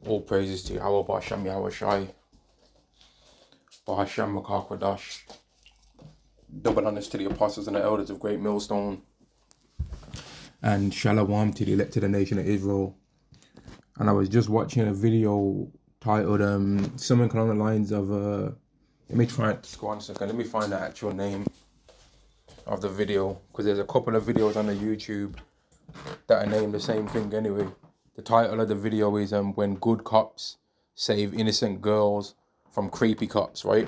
All praises to Yahweh Basham Yahweh Shai, Bahasham Makakwadash. Double honors to the apostles and the elders of Great Millstone. And Shalom to the elected nation of Israel. And I was just watching a video titled something along the lines of let me try it, just 1 second. Let me find the actual name of the video, because there's a couple of videos on the YouTube that are named the same thing anyway. The title of the video is when good cops save innocent girls from creepy cops, right?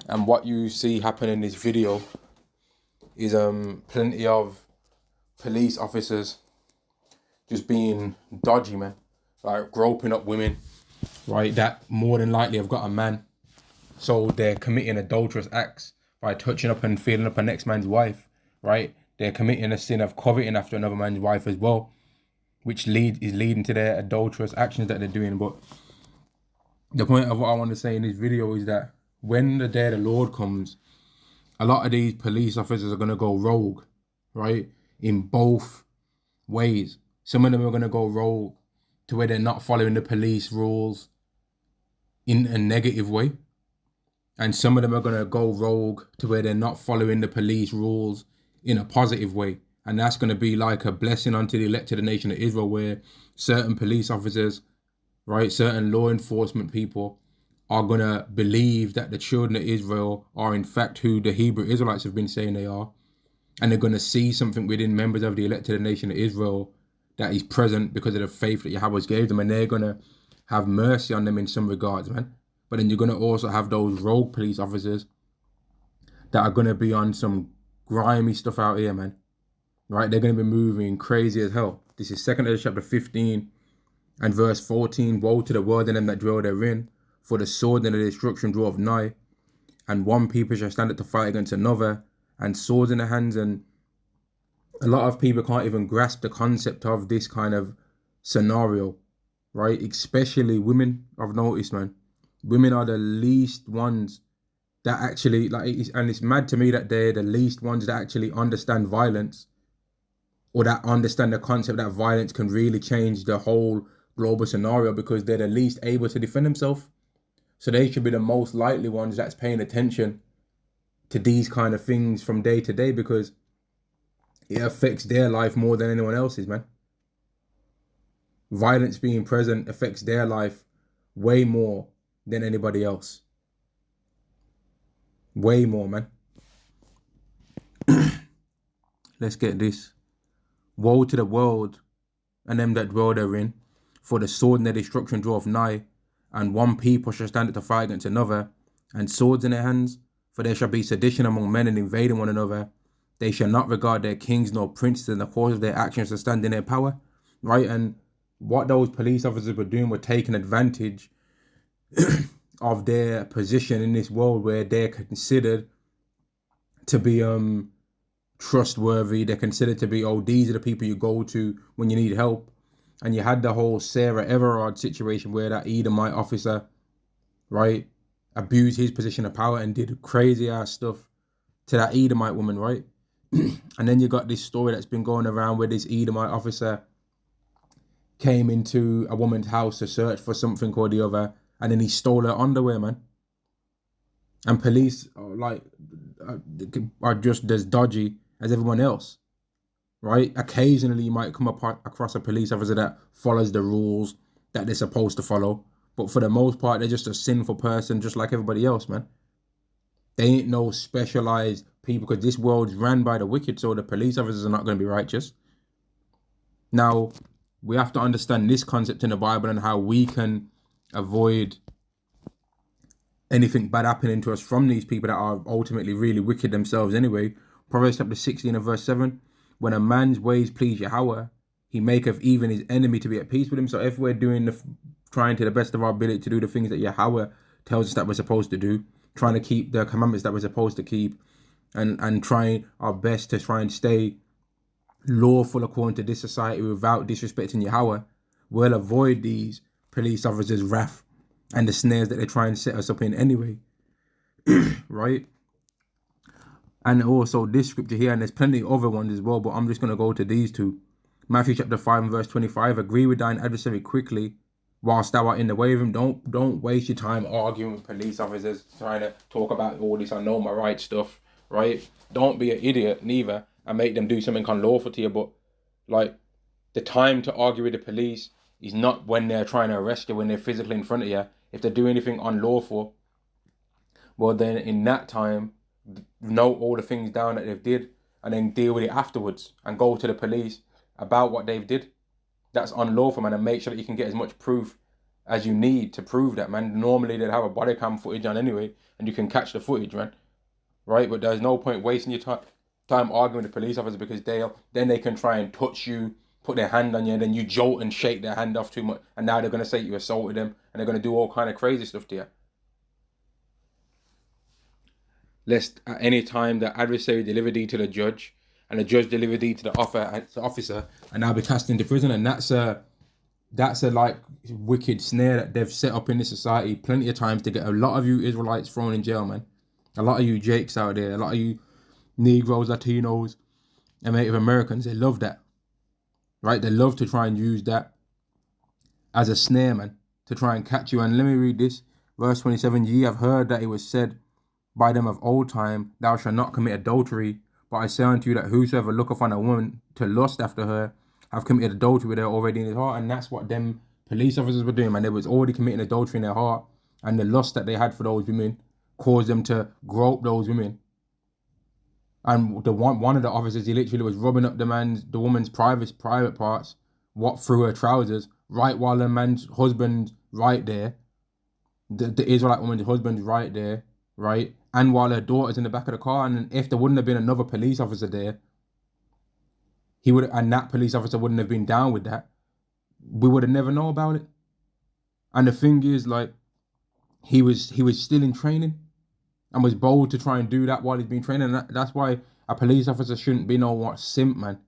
And what you see happen in this video is plenty of police officers just being dodgy, man. Like groping up women, right? That more than likely have got a man. So they're committing adulterous acts by touching up and feeling up a next man's wife, right? They're committing a sin of coveting after another man's wife as well, which is leading to their adulterous actions that they're doing. But the point of what I want to say in this video is that when the day of the Lord comes, a lot of these police officers are going to go rogue, right? In both ways. Some of them are going to go rogue to where they're not following the police rules in a negative way. And some of them are going to go rogue to where they're not following the police rules in a positive way. And that's going to be like a blessing unto the elected nation of Israel, where certain police officers, right, certain law enforcement people are going to believe that the children of Israel are in fact who the Hebrew Israelites have been saying they are. And they're going to see something within members of the elected nation of Israel that is present because of the faith that Yahweh gave them. And they're going to have mercy on them in some regards, man. But then you're going to also have those rogue police officers that are going to be on some grimy stuff out here, man. Right? They're going to be moving crazy as hell. This is 2 Ezra chapter 15 and verse 14. Woe to the world and them that dwell therein, for the sword and the destruction draweth nigh, and one people shall stand up to fight against another, and swords in the hands. And a lot of people can't even grasp the concept of this kind of scenario, right? Especially women, I've noticed, man. Women are the least ones that actually, and it's mad to me that they're the least ones that actually understand violence, or that understand the concept that violence can really change the whole global scenario, because they're the least able to defend themselves. So they should be the most likely ones that's paying attention to these kind of things from day to day, because it affects their life more than anyone else's, man. Violence being present affects their life way more than anybody else. Way more, man. Let's get this. Woe to the world and them that dwell therein, for the sword and the destruction draweth nigh, and one people shall stand up to fight against another, and swords in their hands, for there shall be sedition among men and invading one another. They shall not regard their kings nor princes, and the cause of their actions to stand in their power. Right? And what those police officers were doing were taking advantage of their position in this world, where they're considered to be trustworthy. They're considered to be, oh, these are the people you go to when you need help. And you had the whole Sarah Everard situation where that Edomite officer, right, abused his position of power and did crazy ass stuff to that Edomite woman, right? And then you got this story that's been going around where this Edomite officer came into a woman's house to search for something or the other, and then he stole her underwear, man. And police are just as dodgy as everyone else, right? Occasionally you might come across a police officer that follows the rules that they're supposed to follow, but for the most part, they're just a sinful person, just like everybody else, man. They ain't no specialized people, because this world's ran by the wicked, so the police officers are not going to be righteous. Now, we have to understand this concept in the Bible and how we can avoid anything bad happening to us from these people that are ultimately really wicked themselves anyway. Proverbs chapter 16 and verse 7, when a man's ways please Yahweh, he maketh even his enemy to be at peace with him. So if we're trying to the best of our ability to do the things that Yahweh tells us that we're supposed to do, trying to keep the commandments that we're supposed to keep, and trying our best to try and stay lawful according to this society without disrespecting Yahweh, we'll avoid these police officers' wrath and the snares that they try and set us up in anyway. Right? And also this scripture here, and there's plenty of other ones as well, but I'm just going to go to these two. Matthew chapter 5 and verse 25, agree with thine adversary quickly, whilst thou art in the way of him. Don't waste your time arguing with police officers, trying to talk about all this I know my right stuff, right? Don't be an idiot neither and make them do something unlawful to you. But like, the time to argue with the police is not when they're trying to arrest you, when they're physically in front of you. If they do anything unlawful, well then in that time, note all the things down that they've did and then deal with it afterwards and go to the police about what they've did. That's unlawful, man, and make sure that you can get as much proof as you need to prove that, man. Normally they'd have a body cam footage on anyway, and you can catch the footage, man. Right? But there's no point wasting your time arguing with the police officer, because they can try and touch you, put their hand on you, and then you jolt and shake their hand off too much, and now they're gonna say you assaulted them, and they're gonna do all kind of crazy stuff to you. Lest at any time the adversary deliver thee to the judge, and the judge deliver thee to the officer, and now be cast into prison. And that's a like wicked snare that they've set up in this society plenty of times to get a lot of you Israelites thrown in jail, man. A lot of you Jakes out there, a lot of you Negroes, Latinos, and Native Americans, they love that, right? They love to try and use that as a snare, man, to try and catch you. And let me read this, verse 27. Ye have heard that it was said by them of old time, thou shalt not commit adultery. But I say unto you that whosoever looketh on a woman to lust after her, have committed adultery with her already in his heart. And that's what them police officers were doing, man. They was already committing adultery in their heart, and the lust that they had for those women caused them to grope those women. And the one of the officers, he literally was rubbing up the woman's private parts, what through her trousers, right while the man's husband right there, the Israelite woman's husband right there, right, and while her daughter's in the back of the car. And if there wouldn't have been another police officer there, and that police officer wouldn't have been down with that, we would have never known about it. And the thing is, like, he was still in training and was bold to try and do that while he's been training. And that's why a police officer shouldn't be no simp, man.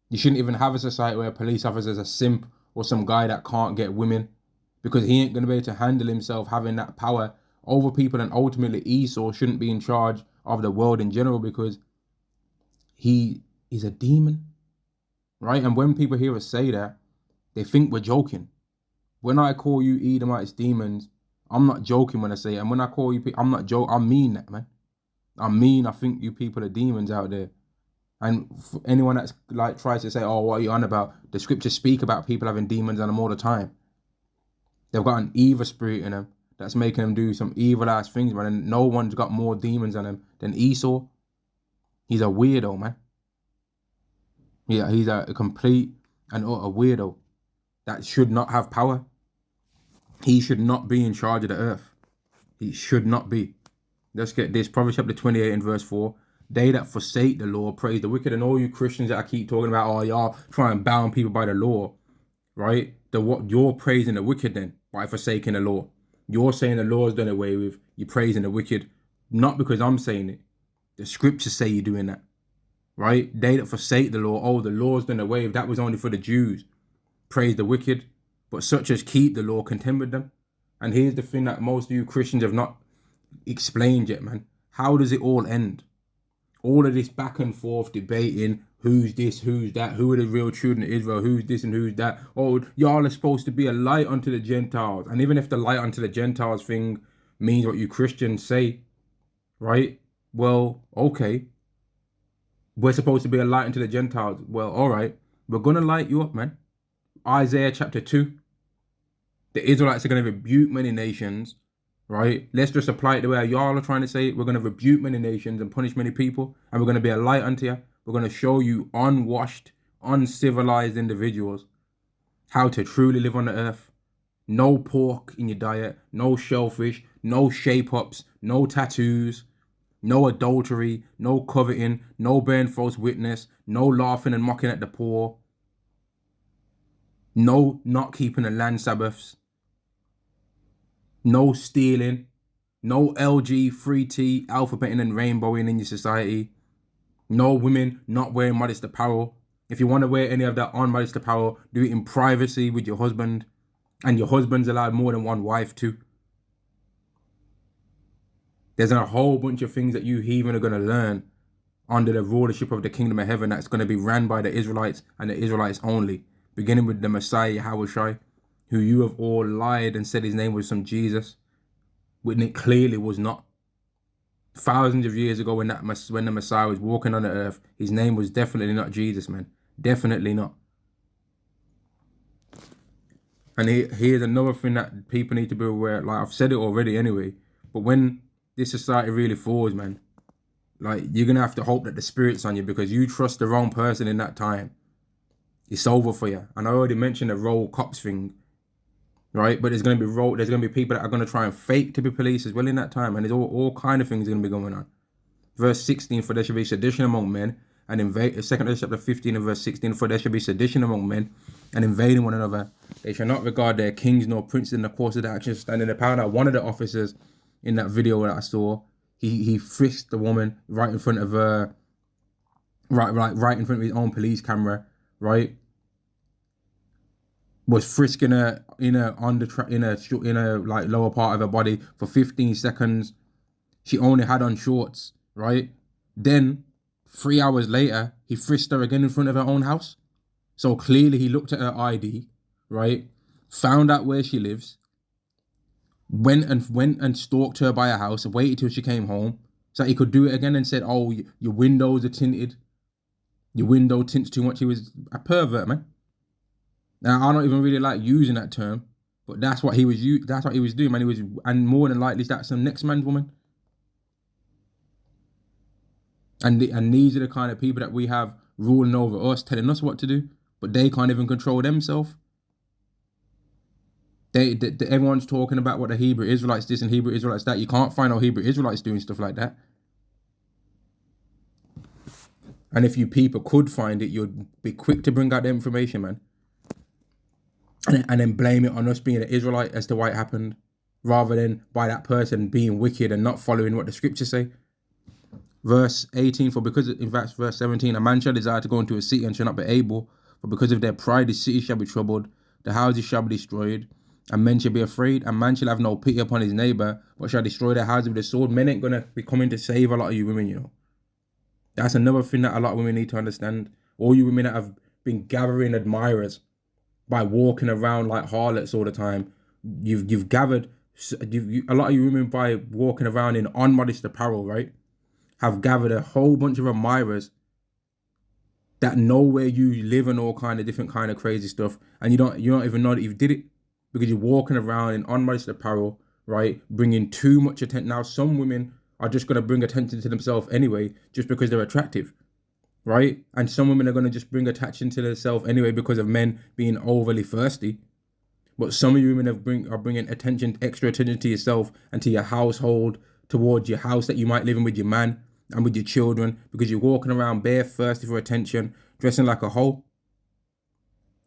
You shouldn't even have a society where a police officer is a simp or some guy that can't get women, because he ain't going to be able to handle himself having that power over people. And ultimately Esau shouldn't be in charge of the world in general, because he is a demon, right? And when people hear us say that, they think we're joking. When I call you Edomites demons, I'm not joking when I say it. And when I call you, I'm not joking. I mean that, man. I think you people are demons out there. And for anyone that's like tries to say, oh, what are you on about? The scriptures speak about people having demons on them all the time. They've got an evil spirit in them that's making them do some evil ass things, man. And no one's got more demons on him than Esau. He's a weirdo, man. Yeah, he's a complete and utter weirdo that should not have power. He should not be in charge of the earth. He should not be. Let's get this. Proverbs chapter 28 and verse 4. They that forsake the law praise the wicked. And all you Christians that I keep talking about, oh, y'all try and bound people by the law, right? What you're praising the wicked then by forsaking the law. You're saying the law is done away with. You're praising the wicked. Not because I'm saying it. The scriptures say you're doing that, right? They that forsake the law, oh, the law's done away with. That was only for the Jews. Praise the wicked. But such as keep the law, contend with them. And here's the thing that most of you Christians have not explained yet, man. How does it all end? All of this back and forth debating, who's this, who's that, who are the real children of Israel, who's this and who's that. Oh, y'all are supposed to be a light unto the Gentiles. And even if the light unto the Gentiles thing means what you Christians say, right? Well, okay. We're supposed to be a light unto the Gentiles. Well, all right. We're going to light you up, man. Isaiah chapter 2. The Israelites are going to rebuke many nations, right? Let's just apply it the way y'all are trying to say it. We're going to rebuke many nations and punish many people, and we're going to be a light unto you. We're going to show you unwashed, uncivilized individuals how to truly live on the earth. No pork in your diet, no shellfish, no shape-ups, no tattoos, no adultery, no coveting, no bearing false witness, no laughing and mocking at the poor, no not keeping the land Sabbaths, no stealing, no LG, 3T, alphabeting and rainbowing in your society, no women not wearing modest apparel. If you want to wear any of that unmodest apparel, do it in privacy with your husband, and your husband's allowed more than one wife too. There's a whole bunch of things that you heathen are going to learn under the rulership of the kingdom of heaven that's going to be ran by the Israelites and the Israelites only, beginning with the Messiah, Yahushua, who you have all lied and said his name was some Jesus, when it clearly was not. Thousands of years ago, when the Messiah was walking on the earth, his name was definitely not Jesus, man. Definitely not. And here's another thing that people need to be aware. Like, I've said it already anyway, but when this society really falls, man, like, you're gonna have to hope that the spirit's on you, because you trust the wrong person in that time, it's over for you. And I already mentioned the role cops thing, right? But there's gonna be people that are gonna try and fake to be police as well in that time, and there's all kind of things gonna be going on. Verse 16, for there shall be sedition among men, and invade. 2 chapter 15 and verse 16, for there shall be sedition among men, and invading one another. They shall not regard their kings nor princes in the course of the action, standing in the power. Now, one of the officers in that video that I saw, he frisked the woman right in front of her, right in front of his own police camera, right? Was frisking her in a like lower part of her body for 15 seconds. She only had on shorts, right? Then 3 hours later, he frisked her again in front of her own house. So clearly he looked at her ID, right? Found out where she lives, went and stalked her by her house, waited till she came home, so he could do it again, and said, "Oh, your windows are tinted. Your window tints too much." He was a pervert, man. Now, I don't even really like using that term, but that's what he was doing, man. And more than likely that's some next man's woman. And these are the kind of people that we have ruling over us, telling us what to do, but they can't even control themselves. Everyone's talking about what the Hebrew Israelites this and Hebrew Israelites that. You can't find no Hebrew Israelites doing stuff like that. And if you people could find it, you'd be quick to bring out the information, man. And then blame it on us being an Israelite as to why it happened, rather than by that person being wicked and not following what the scriptures say. Verse 18, for because, in fact, verse 17, a man shall desire to go into a city and shall not be able, for because of their pride the city shall be troubled, the houses shall be destroyed, and men shall be afraid, and man shall have no pity upon his neighbor, but shall destroy their houses with the sword. Men ain't gonna be coming to save a lot of you women, you know. That's another thing that a lot of women need to understand. All you women that have been gathering admirers by walking around like harlots all the time, you've gathered a lot of you women by walking around in unmodest apparel, right? Have gathered a whole bunch of admirers that know where you live and all kind of different kind of crazy stuff, and you don't even know that you did it, because you're walking around in unmodest apparel, right? Bringing too much attention. Now, some women are just gonna bring attention to themselves anyway, just because they're attractive, right? And some women are gonna just bring attention to themselves anyway because of men being overly thirsty. But some of you women are bringing extra attention to yourself and to your household, towards your house that you might live in with your man and with your children, because you're walking around bare thirsty for attention, dressing like a hoe,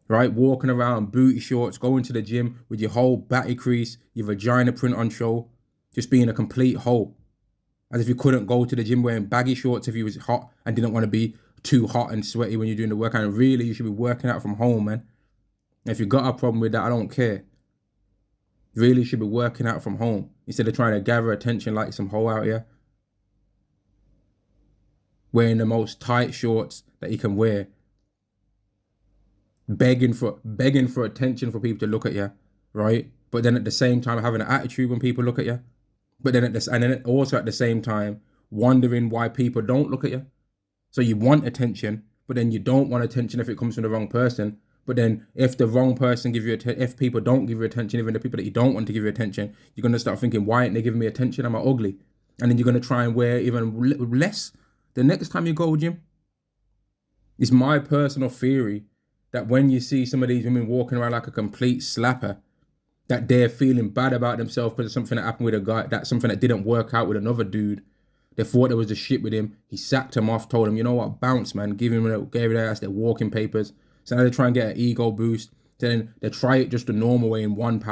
right? Walking around booty shorts, going to the gym with your whole batty crease, your vagina print on show, just being a complete hoe. As if you couldn't go to the gym wearing baggy shorts if you was hot and didn't want to be too hot and sweaty when you're doing the work. And really, you should be working out from home, man. If you got a problem with that, I don't care. You really should be working out from home instead of trying to gather attention like some hoe out here, wearing the most tight shorts that you can wear, begging for attention for people to look at you, right? But then at the same time having an attitude when people look at you. But then also at the same time wondering why people don't look at you. So you want attention, but then you don't want attention if it comes from the wrong person. But then if the wrong person if people don't give you attention, even the people that you don't want to give you attention, you're going to start thinking, why aren't they giving me attention? Am I ugly? And then you're going to try and wear even less the next time you go, Jim. It's my personal theory that when you see some of these women walking around like a complete slapper, that they're feeling bad about themselves because of something that happened with a guy, that's something that didn't work out with another dude. They thought there was a shit with him. He sacked him off, told him, you know what, bounce, man. Gave their ass their walking papers. So now they try and get an ego boost. So then they try it just the normal way in one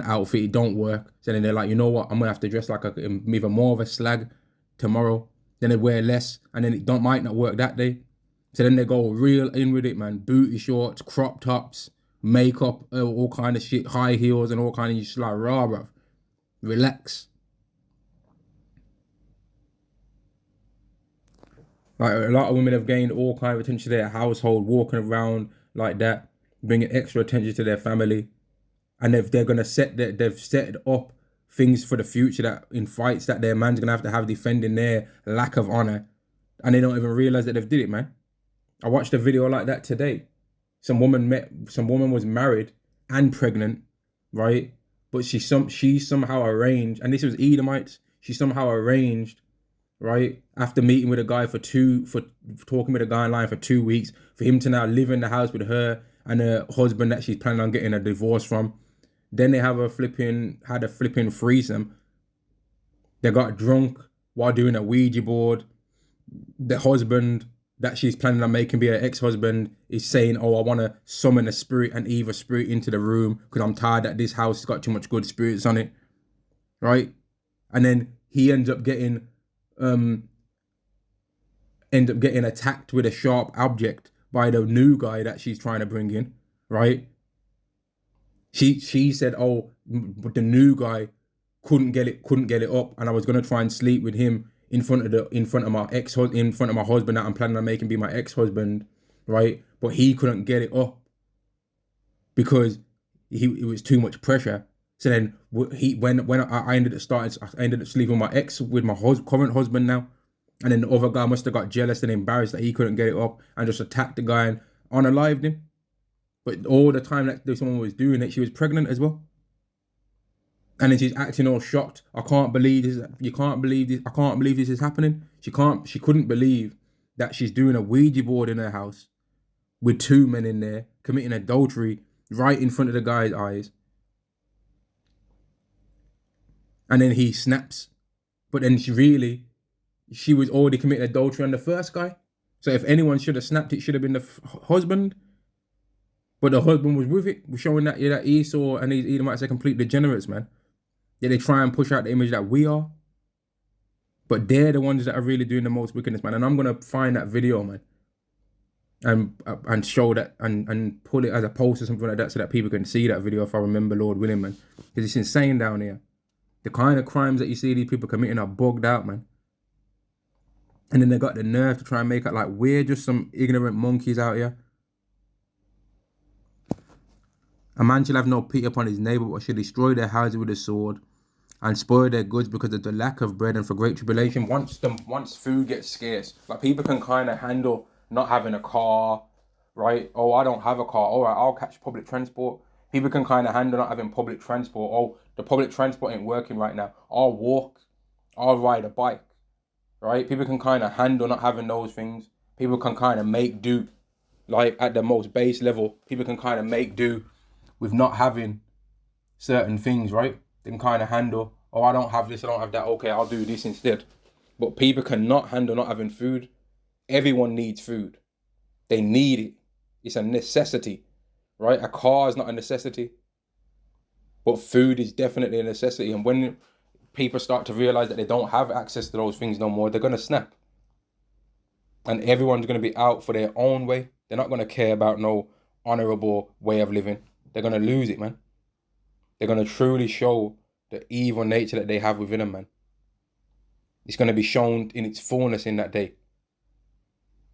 outfit. It don't work. So then they're like, you know what, I'm going to have to dress like even more of a slag tomorrow. Then they wear less, and then it might not work that day. So then they go real in with it, man. Booty shorts, crop tops, makeup, all kind of shit, high heels and all kind of, you just like, rah, bruv. Relax. Like, a lot of women have gained all kind of attention to their household, walking around like that, bringing extra attention to their family, and they're gonna they've set up things for the future that in fights that their man's gonna have to have defending their lack of honor, and they don't even realize that they've did it, man. I watched a video like that today. Some woman was married and pregnant, right? But she somehow arranged, and this was Edomites. She somehow arranged, right, after meeting with a guy for talking with a guy online for 2 weeks, for him to now live in the house with her and her husband that she's planning on getting a divorce from. Then they had a flipping threesome. They got drunk while doing a Ouija board. The husband that she's planning on making be her ex-husband is saying, oh, I want to summon a spirit and evil spirit into the room because I'm tired that this house has got too much good spirits on it, right? And then he ends up getting attacked with a sharp object by the new guy that she's trying to bring in, right? She said, oh, but the new guy couldn't get it up, and I was gonna try and sleep with him in front of my husband that I'm planning on making be my ex-husband, right? But he couldn't get it up because it was too much pressure. So then when I ended up sleeping with my current husband now, and then the other guy must have got jealous and embarrassed that he couldn't get it up and just attacked the guy and unalived him. But all the time that someone was doing it, she was pregnant as well. And then she's acting all shocked. I can't believe this. You can't believe this. I can't believe this is happening. She couldn't believe that she's doing a Ouija board in her house with 2 men in there committing adultery right in front of the guy's eyes. And then he snaps. But then she was already committing adultery on the first guy. So if anyone should have snapped, it should have been the husband. But the husband was with it, showing that Esau and these Edomites are complete degenerates, man. Yeah, they try and push out the image that we are. But they're the ones that are really doing the most wickedness, man. And I'm going to find that video, man. And show that and pull it as a post or something like that so that people can see that video if I remember, Lord willing, man. Because it's insane down here. The kind of crimes that you see these people committing are bugged out, man. And then they got the nerve to try and make it like we're just some ignorant monkeys out here. A man shall have no pity upon his neighbor, but shall destroy their houses with a sword and spoil their goods because of the lack of bread and for great tribulation. Once food gets scarce, like people can kind of handle not having a car, right? Oh, I don't have a car. All right, I'll catch public transport. People can kind of handle not having public transport. Oh, the public transport ain't working right now. I'll walk. I'll ride a bike, right? People can kind of handle not having those things. People can kind of make do, like at the most base level. People can kind of make do with not having certain things, right? They can kind of handle, oh, I don't have this, I don't have that, okay, I'll do this instead. But people cannot handle not having food. Everyone needs food. They need it. It's a necessity, right? A car is not a necessity, but food is definitely a necessity. And when people start to realize that they don't have access to those things no more, they're going to snap. And everyone's going to be out for their own way. They're not going to care about no honorable way of living. They're going to lose it, man. They're going to truly show the evil nature that they have within them, man. It's going to be shown in its fullness in that day.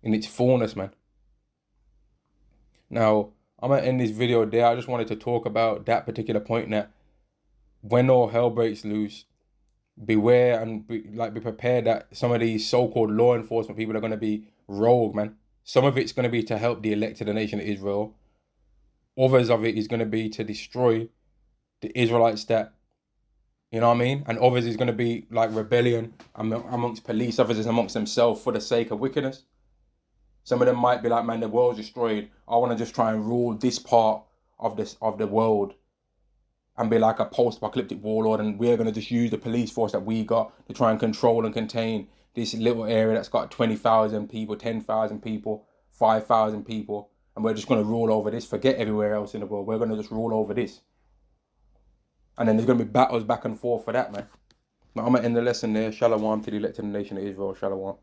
In its fullness, man. Now, I'm going to end this video there. I just wanted to talk about that particular point, that when all hell breaks loose, beware and be prepared that some of these so-called law enforcement people are going to be rogue, man. Some of it's going to be to help the elect of the nation of Israel. Others of it is going to be to destroy the Israelites that, you know what I mean? And others is going to be like rebellion amongst police officers, amongst themselves for the sake of wickedness. Some of them might be like, man, the world's destroyed. I want to just try and rule this part of the world and be like a post-apocalyptic warlord, and we're going to just use the police force that we got to try and control and contain this little area that's got 20,000 people, 10,000 people, 5,000 people. And we're just going to rule over this, forget everywhere else in the world. We're going to just rule over this. And then there's going to be battles back and forth for that, man. But I'm going to end the lesson there. Shalom to the elect of the nation of Israel. Shalom.